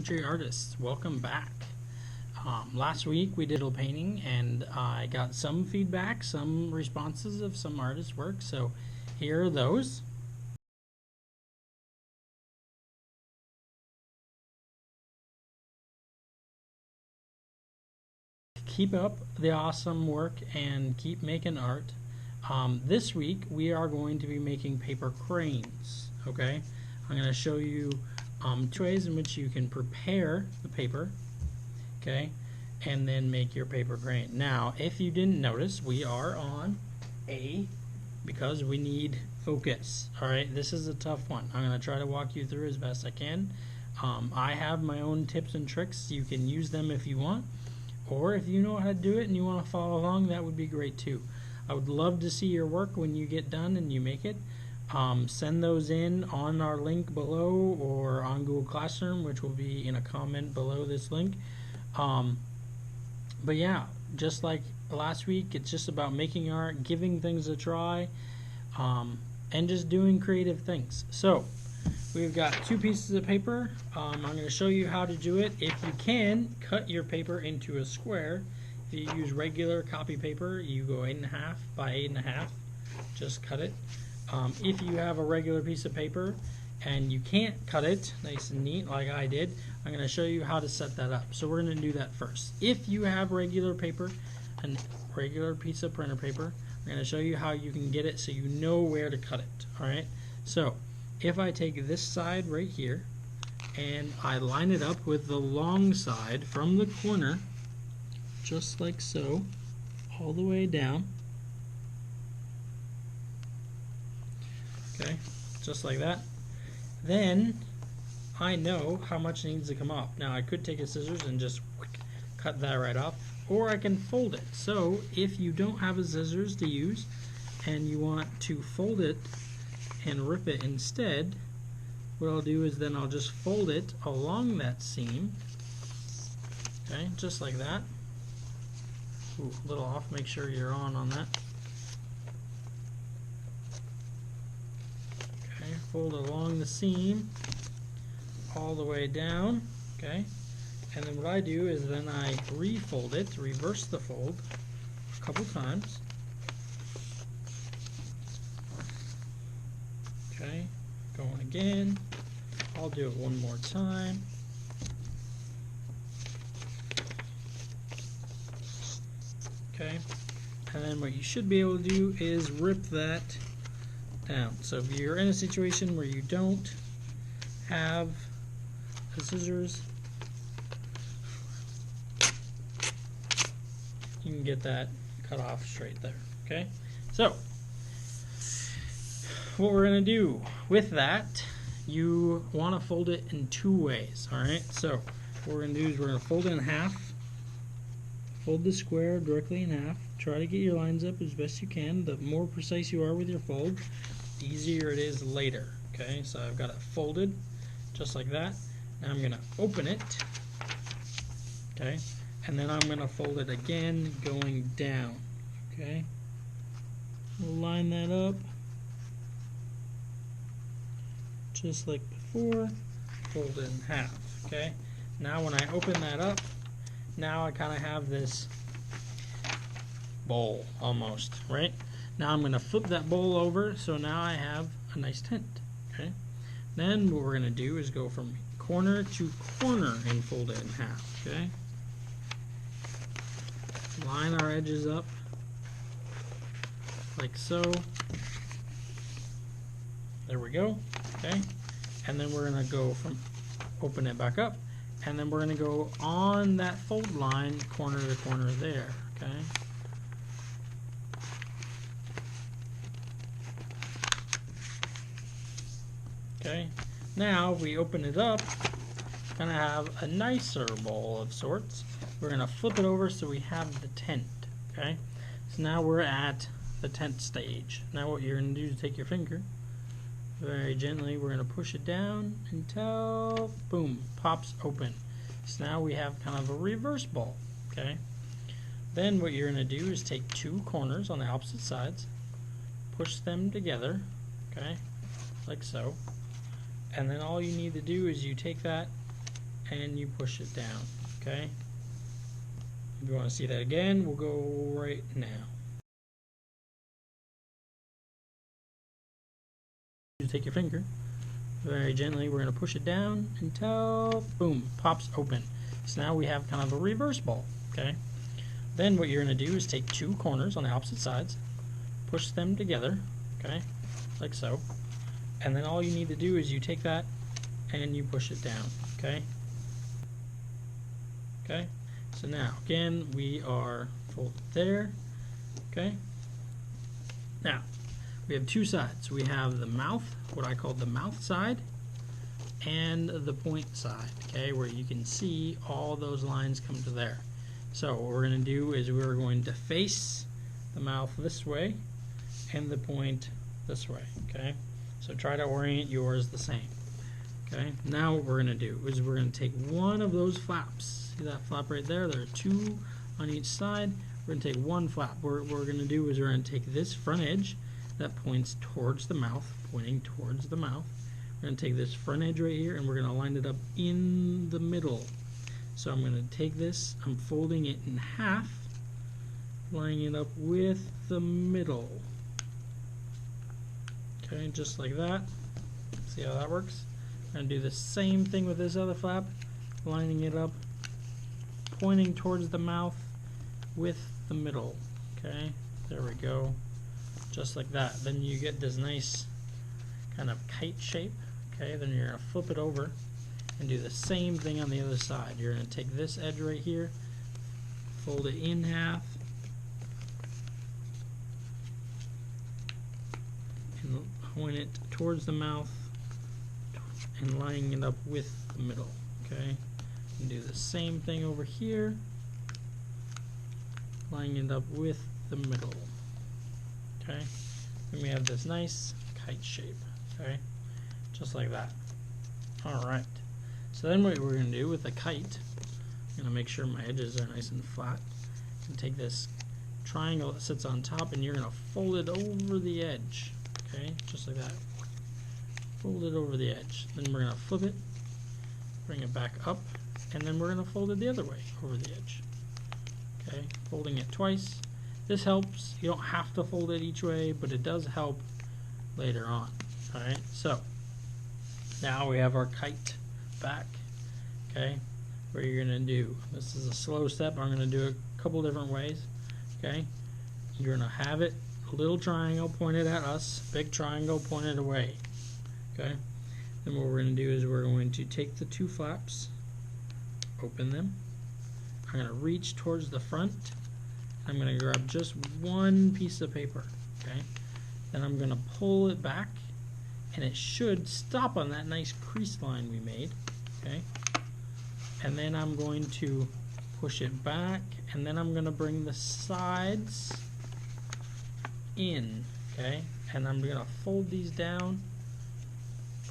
Century Artists, welcome back. Last week we did a little painting and I got some feedback, some responses of some artists' work, so here are those. Keep up the awesome work and keep making art. This week we are going to be making paper cranes. Okay, I'm going to show you two ways in which you can prepare the paper, okay, and then make your paper crane. Now, if you didn't notice, we are on A because we need focus. Alright, this is a tough one. I'm going to try to walk you through as best I can. I have my own tips and tricks. You can use them if you want, or if you know how to do it and you want to follow along, that would be great too. I would love to see your work when you get done and you make it. Send those in on our link below or on Google Classroom, which will be in a comment below this link. But yeah, just like last week, it's just about making art, giving things a try, and just doing creative things. So we've got two pieces of paper. I'm going to show you how to do it. If you can, cut your paper into a square. If you use regular copy paper, you go 8.5 by 8.5. Just cut it. If you have a regular piece of paper and you can't cut it nice and neat like I did, I'm going to show you how to set that up. So we're going to do that first. If you have regular paper, a regular piece of printer paper, I'm going to show you how you can get it so you know where to cut it. Alright, so if I take this side right here and I line it up with the long side from the corner, just like so, all the way down. Okay, just like that. Then I know how much needs to come off. Now I could take a scissors and just cut that right off, or I can fold it. So if you don't have a scissors to use and you want to fold it and rip it instead, what I'll do is then I'll just fold it along that seam. Okay, just like that. Ooh, a little off, make sure you're on that. Fold along the seam all the way down, okay, and then what I do is then I refold it, reverse the fold a couple times, okay, going again. I'll do it one more time. Okay, and then what you should be able to do is rip that down. So if you're in a situation where you don't have the scissors, you can get that cut off straight there. Okay, so what we're going to do with that, you want to fold it in two ways. Alright, so what we're going to do is we're going to fold it in half, fold the square directly in half. Try to get your lines up as best you can. The more precise you are with your fold, the easier it is later. Okay, so I've got it folded just like that. Now I'm going to open it. Okay, and then I'm going to fold it again going down. Okay, we'll line that up just like before. Fold it in half. Okay, now when I open that up, now I kind of have this bowl almost, right? Now I'm going to flip that bowl over, so now I have a nice tent. Okay, then what we're going to do is go from corner to corner and fold it in half. Okay, line our edges up like so. There we go. Okay, and then we're going to go from open it back up, and then we're going to go on that fold line corner to corner there. Okay, okay, now we open it up, going to have a nicer bowl of sorts. We're going to flip it over so we have the tent. Okay, so now we're at the tent stage. Now what you're going to do is take your finger, very gently, we're going to push it down until, boom, pops open. So now we have kind of a reverse bowl. Okay, then what you're going to do is take two corners on the opposite sides, push them together, okay, like so, and then all you need to do is you take that and you push it down, okay? If you want to see that again, we'll go right now. You take your finger, very gently, we're going to push it down until, boom, pops open. So now we have kind of a reverse ball, okay? Then what you're going to do is take two corners on the opposite sides, push them together, okay, like so. And then all you need to do is you take that and you push it down, okay? Okay, so now again we are folded there, okay? Now we have two sides. We have the mouth, what I call the mouth side, and the point side, okay, where you can see all those lines come to there. So what we're going to do is we're going to face the mouth this way and the point this way, okay? So try to orient yours the same. Okay, now what we're going to do is we're going to take one of those flaps. See that flap right there? There are two on each side. We're going to take one flap. What we're going to do is we're going to take this front edge that points towards the mouth, pointing towards the mouth. We're going to take this front edge right here and we're going to line it up in the middle. So I'm going to take this, I'm folding it in half, lining it up with the middle. Okay, just like that. See how that works? I'm going to do the same thing with this other flap, lining it up, pointing towards the mouth with the middle. Okay, there we go. Just like that. Then you get this nice kind of kite shape. Okay, then you're going to flip it over and do the same thing on the other side. You're going to take this edge right here, fold it in half, and point it towards the mouth and lining it up with the middle. Okay, and do the same thing over here, lining it up with the middle. Okay, and we have this nice kite shape. Okay, just like that. All right. So then what we're going to do with the kite, I'm going to make sure my edges are nice and flat. And take this triangle that sits on top and you're going to fold it over the edge. Okay, just like that. Fold it over the edge. Then we're going to flip it, bring it back up, and then we're going to fold it the other way over the edge. Okay, folding it twice. This helps. You don't have to fold it each way, but it does help later on. Alright, so now we have our kite back. Okay, what you're going to do, this is a slow step, I'm going to do it a couple different ways. Okay, you're going to have it, a little triangle pointed at us, big triangle pointed away. Okay, then what we're going to do is we're going to take the two flaps, open them, I'm going to reach towards the front, I'm going to grab just one piece of paper. Okay, then I'm going to pull it back and it should stop on that nice crease line we made. Okay, and then I'm going to push it back and then I'm going to bring the sides in. Okay, and I'm going to fold these down,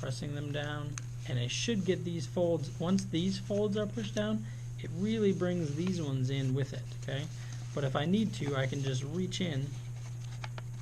pressing them down, and it should get these folds. Once these folds are pushed down, it really brings these ones in with it. Okay, but if I need to, I can just reach in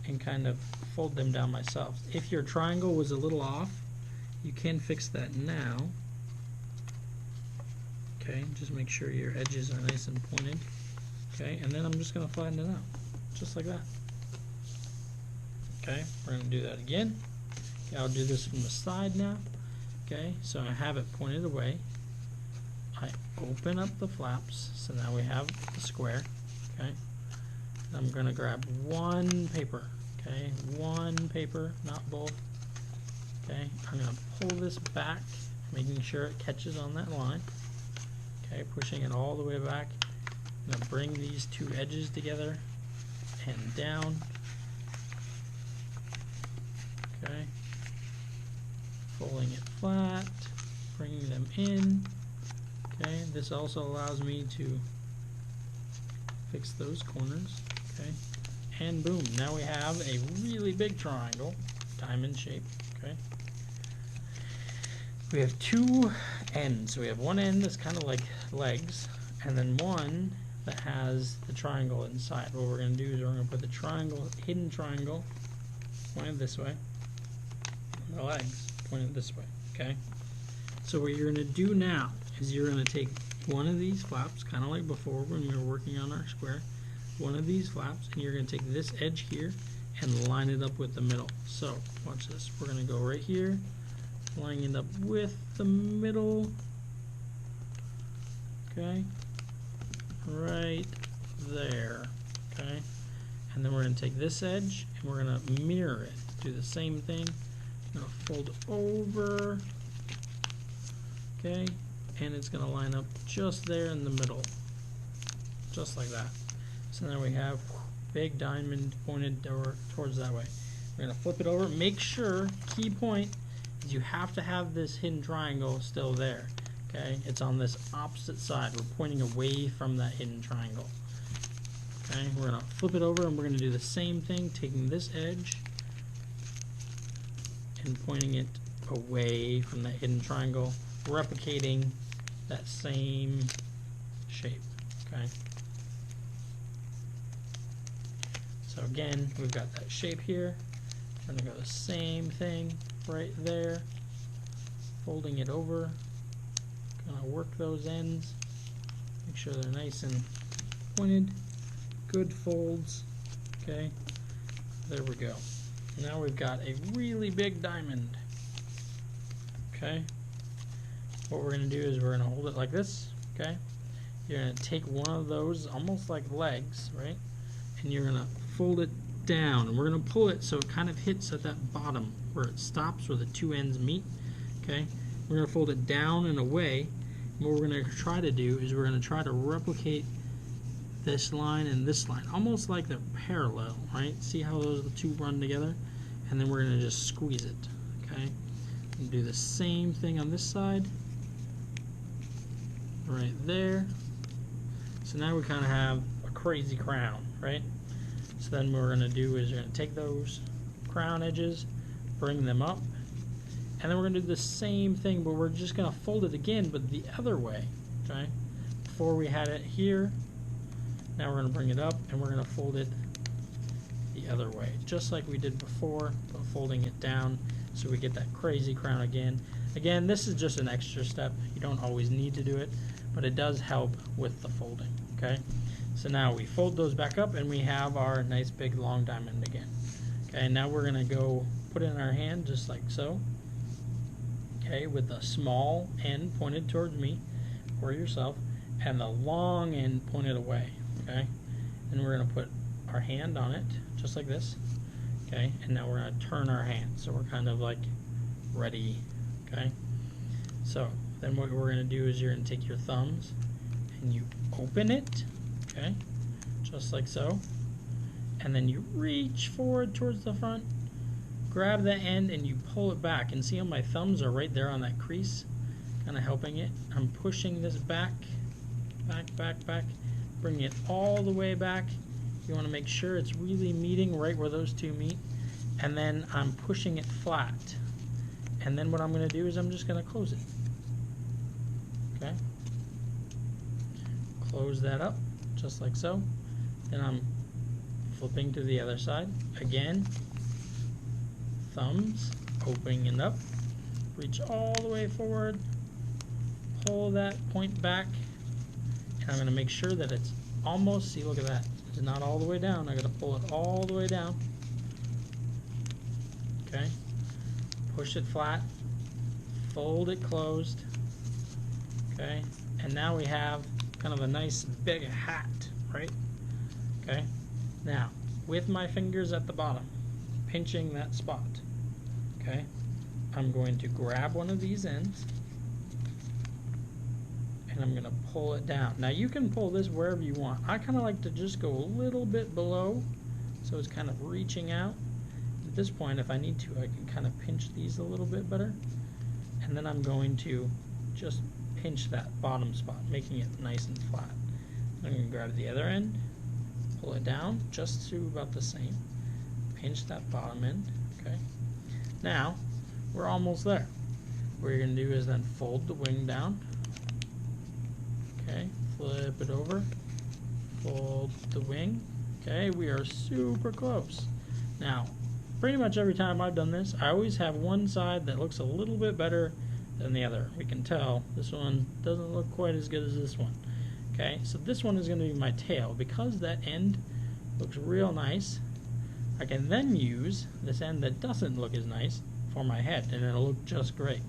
and kind of fold them down myself. If your triangle was a little off, you can fix that now. Okay, just make sure your edges are nice and pointed. Okay, and then I'm just going to flatten it out, just like that. Okay, we're going to do that again. Okay, I'll do this from the side now. Okay, so I have it pointed away. I open up the flaps, so now we have the square. Okay, I'm going to grab one paper. Okay, one paper, not both. Okay, I'm going to pull this back, making sure it catches on that line. Okay, pushing it all the way back. I'm going to bring these two edges together and down. Okay, folding it flat, bringing them in. Okay, this also allows me to fix those corners. Okay, and boom, now we have a really big triangle, diamond shape. Okay, we have two ends. We have one end that's kind of like legs, and then one that has the triangle inside. What we're going to do is we're going to put the triangle, hidden triangle, pointed this way, and the legs pointed this way. Okay, so what you're going to do now is you're going to take one of these flaps, kind of like before when we were working on our square, one of these flaps, and you're going to take this edge here and line it up with the middle. So watch this. We're going to go right here, line it up with the middle. Okay, right there. Okay, and then we're going to take this edge and we're going to mirror it. Do the same thing. I'm going to fold over. Okay, and it's going to line up just there in the middle, just like that. So now we have big diamond pointed towards that way. We're going to flip it over. Make sure, key point, is you have to have this hidden triangle still there. Okay, it's on this opposite side. We're pointing away from that hidden triangle. Okay, we're going to flip it over and we're going to do the same thing, taking this edge and pointing it away from that hidden triangle, replicating that same shape. Okay. So again, we've got that shape here. We're going to go the same thing right there, folding it over. Going to work those ends, make sure they're nice and pointed, good folds. Okay, there we go. Now we've got a really big diamond. Okay, what we're going to do is we're going to hold it like this. Okay, you're going to take one of those almost like legs, right, and you're going to fold it down, and we're going to pull it so it kind of hits at that bottom where it stops, where the two ends meet. Okay, we're going to fold it down and away. And what we're going to try to do is we're going to try to replicate this line and this line, almost like they're parallel, right? See how those two run together? And then we're going to just squeeze it. Okay, and do the same thing on this side, right there. So now we kind of have a crazy crown, right? So then what we're going to do is we're going to take those crown edges, bring them up, and then we're going to do the same thing, but we're just going to fold it again, but the other way. Okay? Before we had it here, now we're going to bring it up, and we're going to fold it the other way, just like we did before, but folding it down so we get that crazy crown again. Again, this is just an extra step. You don't always need to do it, but it does help with the folding. Okay? So now we fold those back up, and we have our nice big long diamond again. Okay, now we're going to go put it in our hand just like so. Okay, with the small end pointed towards me or yourself, and the long end pointed away. Okay, and we're going to put our hand on it just like this. Okay, and now we're going to turn our hand, so we're kind of like ready. Okay, so then what we're going to do is you're going to take your thumbs and you open it. Okay, just like so, and then you reach forward towards the front, grab the end, and you pull it back. And see how my thumbs are right there on that crease, kind of helping it. I'm pushing this back, back, bringing it all the way back. You want to make sure it's really meeting right where those two meet, and then I'm pushing it flat. And then what I'm going to do is I'm just going to close it. Okay, close that up just like so. Then I'm flipping to the other side again. Thumbs, opening it up, reach all the way forward, pull that point back, and I'm going to make sure that it's almost, see, look at that, it's not all the way down. I got to pull it all the way down. Okay, push it flat, fold it closed. Okay, and now we have kind of a nice big hat, right? Okay, now with my fingers at the bottom, pinching that spot. Okay, I'm going to grab one of these ends and I'm going to pull it down. Now you can pull this wherever you want. I kind of like to just go a little bit below, so it's kind of reaching out. At this point, if I need to, I can kind of pinch these a little bit better, and then I'm going to just pinch that bottom spot, making it nice and flat. I'm going to grab the other end, pull it down just to about the same, pinch that bottom end. Okay, now we're almost there. What you're going to do is then fold the wing down. Okay, flip it over, fold the wing. Okay, we are super close. Now, pretty much every time I've done this, I always have one side that looks a little bit better than the other. We can tell this one doesn't look quite as good as this one. Okay, so this one is going to be my tail. Because that end looks real nice, I can then use this end that doesn't look as nice for my head, and it'll look just great.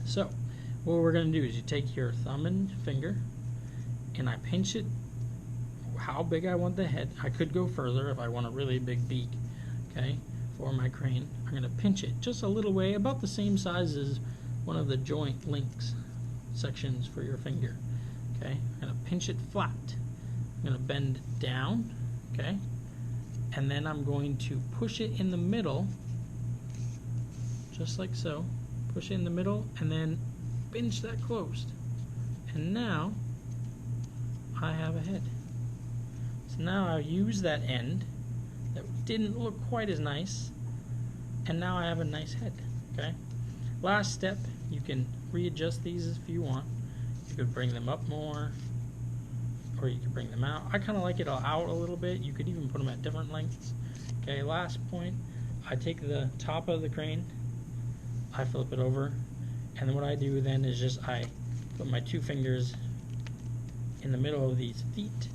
So what we're going to do is you take your thumb and finger, and I pinch it how big I want the head. I could go further if I want a really big beak, okay, for my crane. I'm going to pinch it just a little way, about the same size as one of the joint links sections for your finger. Okay, I'm going to pinch it flat. I'm going to bend down, okay, and then I'm going to push it in the middle, just like so. Push it in the middle, and then pinch that closed. And now I have a head. So now I'll use that end that didn't look quite as nice, and now I have a nice head. Okay. Last step, you can readjust these if you want. You could bring them up more, or you could bring them out. I kind of like it out a little bit. You could even put them at different lengths. Okay, last point, I take the top of the crane, I flip it over, and then what I do then is just I put my two fingers in the middle of these feet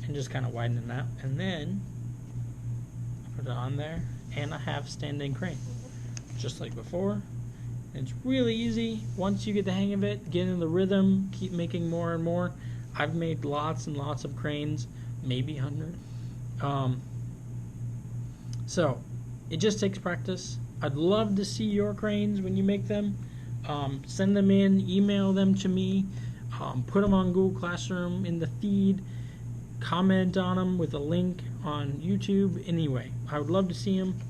and just kind of widen them out, and then I put it on there, and I have standing crane, just like before. It's really easy once you get the hang of it, get in the rhythm, keep making more and more. I've made lots and lots of cranes, maybe 100. So it just takes practice. I'd love to see your cranes when you make them. Send them in, email them to me, put them on Google Classroom in the feed, comment on them with a link on YouTube. Anyway, I would love to see them.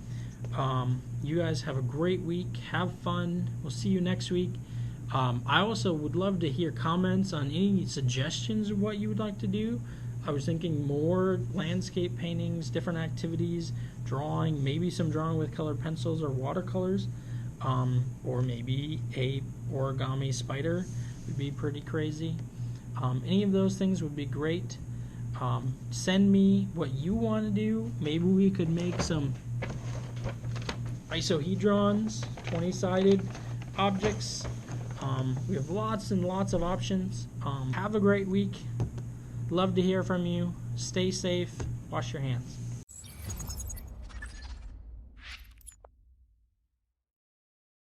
You guys have a great week. Have fun. We'll see you next week. I also would love to hear comments on any suggestions of what you would like to do. I was thinking more landscape paintings, different activities, drawing, maybe some drawing with colored pencils or watercolors, or maybe a origami spider would be pretty crazy. Any of those things would be great. Send me what you want to do. Maybe we could make some isohedrons, 20-sided objects. We have lots and lots of options. Have a great week. Love to hear from you. Stay safe. Wash your hands.